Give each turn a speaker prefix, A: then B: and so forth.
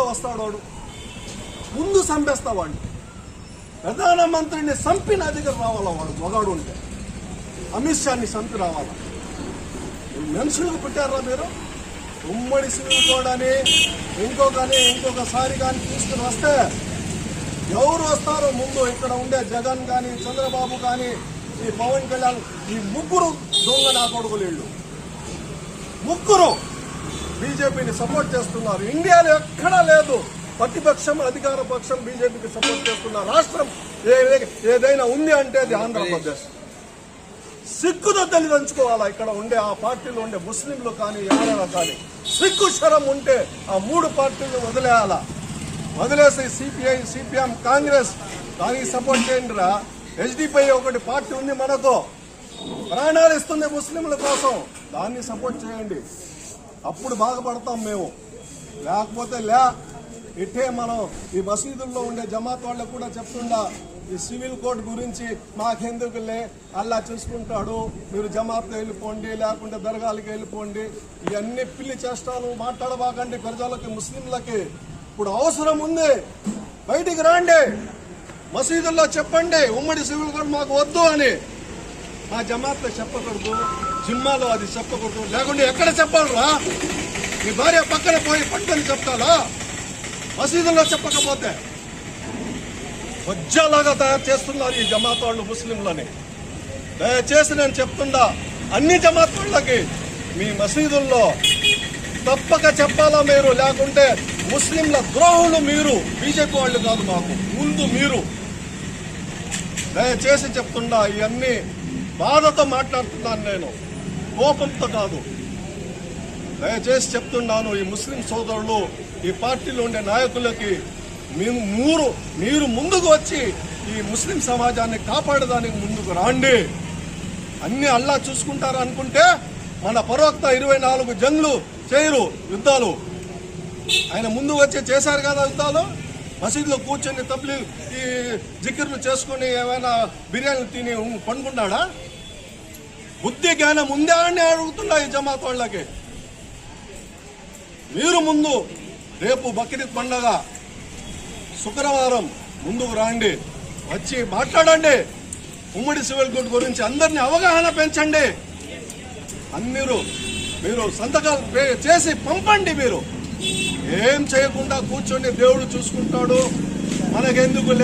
A: వస్తాడు వాడు, ముందు చంపేస్తా వాడిని. ప్రధానమంత్రిని చంపి నా దగ్గర రావాలా వాడు, మొగాడు ఉంటే అమిత్ షాని చంపి రావాలా. మనుషులకు పెట్టారా మీరు? ఉమ్మడి సివిల్ కోడ్ అని ఇంకొకసారి కానీ తీసుకుని వస్తే ఎవరు వస్తారో ముందు? ఇక్కడ ఉండే జగన్ కానీ, చంద్రబాబు కానీ, ఈ పవన్ కళ్యాణ్, ఈ ముగ్గురు దొంగ నా కొడుకులు. వీళ్ళు ముగ్గురు బీజేపీని సపోర్ట్ చేస్తున్నారు. ఇండియాలో ఎక్కడా లేదు ప్రతిపక్షం అధికార పక్షం బీజేపీకి సపోర్ట్ చేస్తున్న రాష్ట్రం ఏదైనా ఉంది అంటే అది ఆంధ్రప్రదేశ్. సిగ్గుతో తల్లిదంచుకోవాలా. ఇక్కడ ఉండే ఆ పార్టీలో ఉండే ముస్లింలు కానీ ఎవరైనా కానీ సిగ్గు శరం ఉంటే ఆ మూడు పార్టీలను వదిలేయాలా. వదిలేసి సిపిఐ, సిపిఎం, కాంగ్రెస్ దానికి సపోర్ట్ చేయండిరా. HDPI ఒకటి పార్టీ ఉంది మనకు, ప్రాణాలు ఇస్తుంది ముస్లింల కోసం, దాన్ని సపోర్ట్ చేయండి. అప్పుడు బాగుపడతాం మేము. లేకపోతే ఇట్టే మనం ఈ మసీదుల్లో ఉండే జమాత్ వాళ్ళకు కూడా చెప్తుండా, ఈ సివిల్ కోడ్ గురించి మాకెందుకులే, అల్లా చూసుకుంటాడు, మీరు జమాత్లో వెళ్ళిపోండి, లేకుంటే దర్గాలకి వెళ్ళిపోండి, ఇవన్నీ పిల్లి చేష్టాలు మాట్లాడబాకండి ప్రజలకి, ముస్లింలకి. ఇప్పుడు అవసరం ఉంది, బయటికి రాండి, మసీదుల్లో చెప్పండి ఉమ్మడి సివిల్ కోడ్ మాకు వద్దు అని. మా జమాత్లో చెప్పకూడదు, జిమ్మాలో అది చెప్పకూడదు, లేకుంటే ఎక్కడ చెప్పాలరా? మీ భార్య పక్కన పోయి పట్టుకొని చెప్తాలా? మసీదుల్లో చెప్పకపోతే వజ్జాలాగా తయారు చేస్తున్నారు ఈ జమాత్ వాళ్ళు ముస్లింలని. దయచేసి నేను చెప్తుండా, అన్ని జమాత్ వాళ్ళకి మీ మసీదుల్లో తప్పక చెప్పాలా మీరు, లేకుంటే ముస్లింల ద్రోహులు మీరు, బీజేపీ వాళ్ళు కాదు, మాకు ముందు మీరు. దయచేసి చెప్తుండా, ఇవన్నీ బాధతో మాట్లాడుతున్నాను నేను, కోపంతో కాదు. దయచేసి చెప్తున్నాను, ఈ ముస్లిం సోదరులు, ఈ పార్టీలో ఉండే నాయకులకి మీరు ముందుకు వచ్చి ఈ ముస్లిం సమాజాన్ని కాపాడడానికి ముందుకు రాండి. అన్ని అల్లా చూసుకుంటారు అనుకుంటే మన ప్రవక్త 24 జంగ్లు చేయరు, యుద్ధాలు. ఆయన ముందు వచ్చి చేశారు కదా యుద్ధాలు. మసీదులో కూర్చొని తబ్లీగ్ ఈ జికిర్లు చేసుకుని ఏమైనా బిర్యానీ తిని పండుకున్నాడా? బుద్ధి జ్ఞానం ఉందా అని అడుగుతున్నా ఈ జమాత్ వాళ్ళకి. మీరు ముందు రేపు బక్రీద్ పండగ శుక్రవారం ముందుకు రాండి, వచ్చి మాట్లాడండి. ఉమ్మడి సివిల్ కోడ్ గురించి అందరినీ అవగాహన పెంచండి. మీరు సంతకాలు చేసి పంపండి. మీరు ఏం చేయకుండా కూర్చొని దేవుడు చూసుకుంటాడు, మనకెందుకు